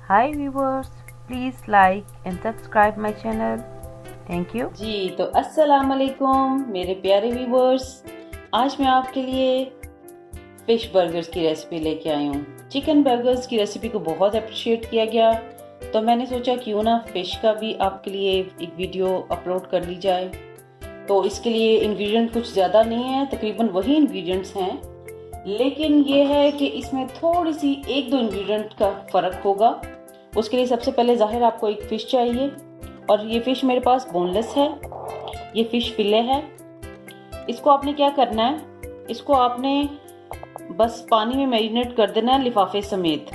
Hi viewers, please like and subscribe my channel. Thank you. जी तो अस्सलाम वालेकुम मेरे प्यारे व्यूवर्स। आज मैं आपके लिए फ़िश बर्गर्स की रेसिपी लेके आई हूँ। चिकन बर्गर्स की रेसिपी को बहुत अप्रिशिएट किया गया, तो मैंने सोचा क्यों ना फ़िश का भी आपके लिए एक वीडियो अपलोड कर ली जाए। तो इसके लिए इंग्रेडिएंट कुछ ज़्यादा नहीं है, तकरीबन वही इंग्रेडिएंट्स हैं, लेकिन ये है कि इसमें थोड़ी सी एक दो इंग्रेडिएंट का फ़र्क होगा। उसके लिए सबसे पहले ज़ाहिर आपको एक फ़िश चाहिए, और ये फ़िश मेरे पास बोनलेस है, ये फ़िश फिले है। इसको आपने क्या करना है, इसको आपने बस पानी में मैरिनेट कर देना है लिफाफे समेत,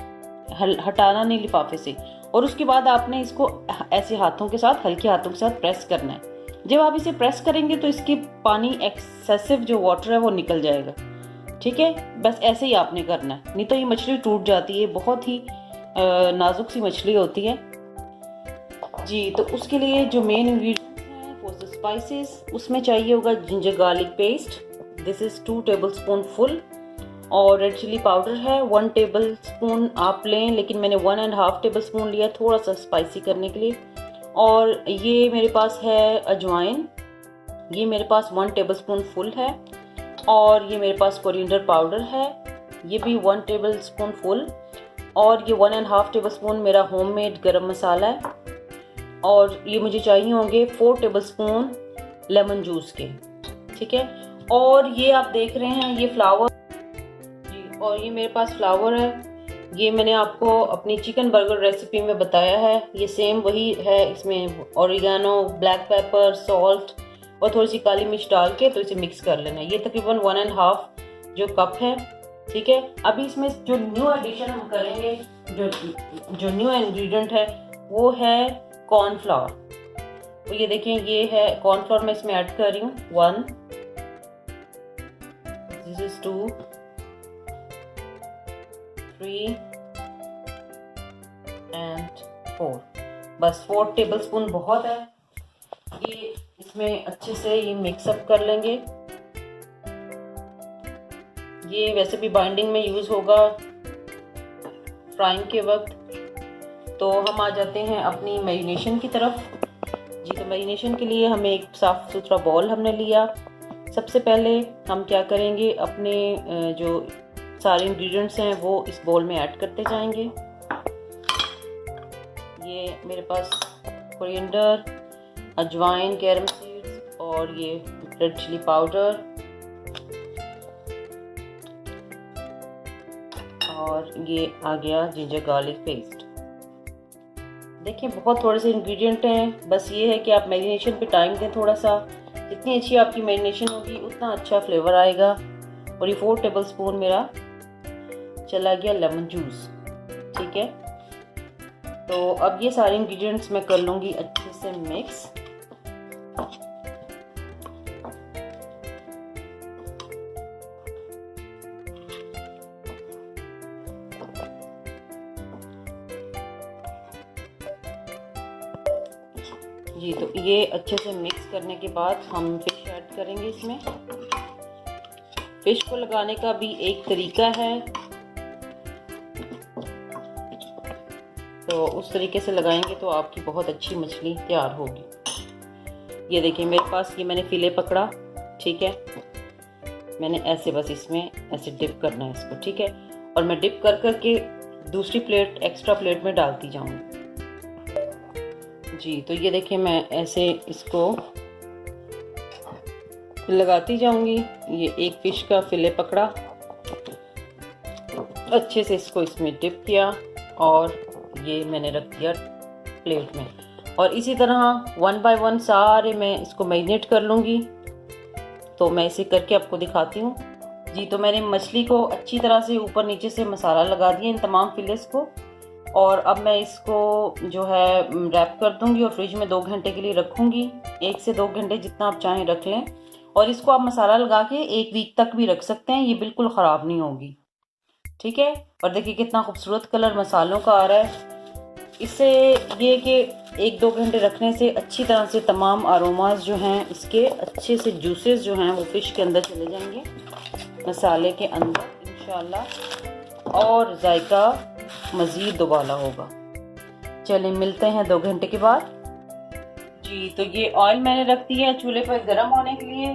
हटाना नहीं लिफाफे से। और उसके बाद आपने इसको ऐसे हाथों के साथ, हल्के हाथों के साथ प्रेस करना है। जब आप इसे प्रेस करेंगे तो इसके पानी एक्सेसिव जो वाटर है वो निकल जाएगा। ठीक है, बस ऐसे ही आपने करना है, नहीं तो ये मछली टूट जाती है, बहुत ही नाजुक सी मछली होती है जी। तो उसके लिए जो मेन इंग्रेडिएंट्स हैं फॉर द स्पाइसेस, उसमें चाहिए होगा ginger garlic paste, this is 2 tablespoon full. और रेड चिली पाउडर है 1 टेबलस्पून आप लें, लेकिन मैंने 1.5 टेबलस्पून लिया थोड़ा सा स्पाइसी करने के लिए। और ये मेरे पास है अजवाइन, ये मेरे पास 1 टेबलस्पून फुल है। और ये मेरे पास कोरिएंडर पाउडर है, ये भी 1 टेबलस्पून फुल। और ये 1.5 टेबलस्पून मेरा होममेड गरम मसाला है। और ये मुझे चाहिए होंगे 4 टेबलस्पून लेमन जूस के। ठीक है, और ये आप देख रहे हैं ये फ्लावर जी, और ये मेरे पास फ्लावर है, ये मैंने आपको अपनी चिकन बर्गर रेसिपी में बताया है, ये सेम वही है। इसमें ओरिगानो, ब्लैक पेपर, सॉल्ट और थोड़ी सी काली मिर्च डाल के तो इसे मिक्स कर लेना है। ये तकरीबन 1.5 जो कप है। ठीक है, अभी इसमें जो न्यू एडिशन हम करेंगे, जो न्यू इंग्रेडिएंट है वो है कॉर्नफ्लावर। तो ये देखें, ये है कॉर्नफ्लावर, मैं इसमें ऐड कर रही हूँ 1, दिस इज 2, 3 एंड 4। बस 4 टेबलस्पून बहुत है। ये इसमें अच्छे से ये मिक्सअप कर लेंगे। ये वैसे भी बाइंडिंग में यूज होगा फ्राइंग के वक्त। तो हम आ जाते हैं अपनी मैरिनेशन की तरफ जी। तो मैरिनेशन के लिए हमें एक साफ सुथरा बॉल हमने लिया। सबसे पहले हम क्या करेंगे, अपने जो सारे इंग्रेडिएंट्स हैं वो इस बॉल में ऐड करते जाएंगे। ये मेरे पास कोरिएंडर, अजवाइन, कैरम सीड्स और ये रेड चिली पाउडर, और ये आ गया जिंजर गार्लिक पेस्ट। देखिए, बहुत थोड़े से इंग्रेडिएंट हैं, बस ये है कि आप मैरिनेशन पे टाइम दें थोड़ा सा। जितनी अच्छी आपकी मैरिनेशन होगी उतना अच्छा फ्लेवर आएगा। और ये 4 टेबलस्पून मेरा चला गया लेमन जूस। ठीक है, तो अब ये सारे इंग्रेडिएंट्स मैं कर लूँगी अच्छे से मिक्स। जी, तो ये अच्छे से मिक्स करने के बाद हम फिश ऐड करेंगे इसमें। फिश को लगाने का भी एक तरीका है, तो उस तरीके से लगाएंगे तो आपकी बहुत अच्छी मछली तैयार होगी। ये देखिए, मेरे पास ये मैंने फिले पकड़ा। ठीक है, मैंने ऐसे बस इसमें ऐसे डिप करना है इसको। ठीक है, और मैं डिप कर करके दूसरी प्लेट, एक्स्ट्रा प्लेट में डालती जाऊंगी जी। तो ये देखिए, मैं ऐसे इसको लगाती जाऊंगी। ये एक फिश का फिले पकड़ा, अच्छे से इसको इसमें डिप किया और ये मैंने रख दिया प्लेट में। और इसी तरह 1 बाय 1 सारे मैं इसको मैरिनेट कर लूँगी। तो मैं इसे करके आपको दिखाती हूँ जी। तो मैंने मछली को अच्छी तरह से ऊपर नीचे से मसाला लगा दिया इन तमाम फिलेस को। और अब मैं इसको जो है रैप कर दूंगी और फ्रिज में 2 घंटे के लिए रखूंगी। 1 से 2 घंटे जितना आप चाहें रख लें। और इसको आप मसाला लगा के 1 वीक तक भी रख सकते हैं, ये बिल्कुल ख़राब नहीं होगी। ठीक है, और देखिए कितना खूबसूरत कलर मसालों का आ रहा है। इससे ये कि 1-2 घंटे रखने से अच्छी तरह से तमाम अरोमाज जो हैं इसके अच्छे से जूसेस जो हैं वो फ़िश के अंदर चले जाएंगे, मसाले के अंदर इंशाल्लाह, और जायका मज़ीद दुबाला होगा। चलिए मिलते हैं 2 घंटे के बाद। जी तो ये ऑयल मैंने रख दिया है चूल्हे पर गर्म होने के लिए।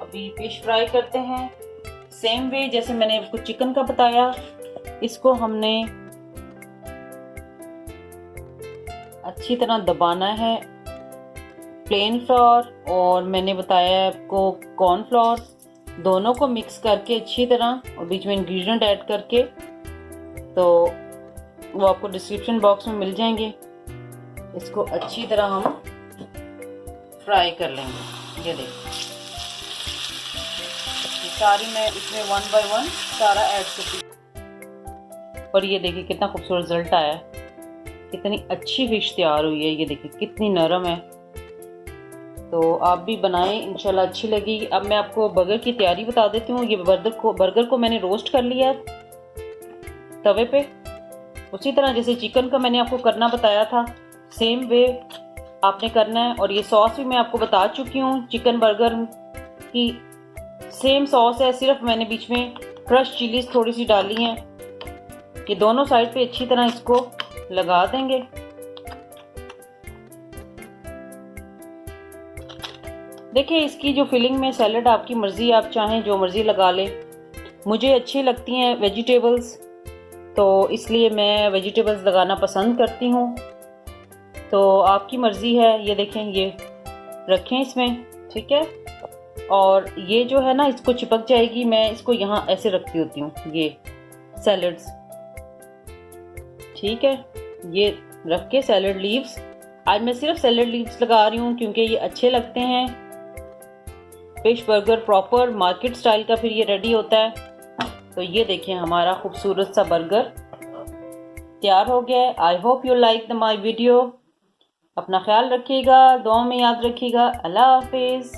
अभी फिश फ्राई करते हैं सेम वे जैसे मैंने आपको चिकन का बताया। इसको हमने अच्छी तरह दबाना है। प्लेन फ्लोर और मैंने बताया आपको कॉर्नफ्लोर, दोनों को मिक्स करके अच्छी तरह और बीच में इंग्रेडिएंट ऐड करके, तो वो आपको डिस्क्रिप्शन बॉक्स में मिल जाएंगे। इसको अच्छी तरह हम फ्राई कर लेंगे। ये देखिए सारी मैं इसमें 1 बाय 1 सारा ऐड करती। और ये देखिए कितना खूबसूरत रिजल्ट आया है, कितनी अच्छी फिश तैयार हुई है। ये देखिए कितनी नरम है। तो आप भी बनाएं, इंशाल्लाह अच्छी लगेगी। अब मैं आपको बर्गर की तैयारी बता देती हूँ। ये बर्गर को मैंने रोस्ट कर लिया तवे पे, उसी तरह जैसे चिकन का मैंने आपको करना बताया था, सेम वे आपने करना है। और ये सॉस भी मैं आपको बता चुकी हूँ, चिकन बर्गर की सेम सॉस है, सिर्फ मैंने बीच में क्रश चिलीज थोड़ी सी डाली हैं। ये दोनों साइड पे अच्छी तरह इसको लगा देंगे। देखिए इसकी जो फिलिंग में सैलड आपकी मर्जी, आप चाहें जो मर्जी लगा ले। मुझे अच्छी लगती हैं वेजिटेबल्स, तो इसलिए मैं वेजिटेबल्स लगाना पसंद करती हूँ। तो आपकी मर्जी है। ये देखें ये रखें इसमें, ठीक है। और ये जो है ना इसको चिपक जाएगी, मैं इसको यहाँ ऐसे रखती होती हूँ ये सैलड्स, ठीक है। ये रख के सैलड लीव्स, आज मैं सिर्फ सैलड लीव्स लगा रही हूँ क्योंकि ये अच्छे लगते हैं। Fish burger proper market style का फिर ये रेडी होता है। तो ये देखें हमारा खूबसूरत सा बर्गर तैयार हो गया है। I hope you like my video. अपना ख्याल रखिएगा, दुआ में याद रखिएगा। अल्लाह हाफिज़।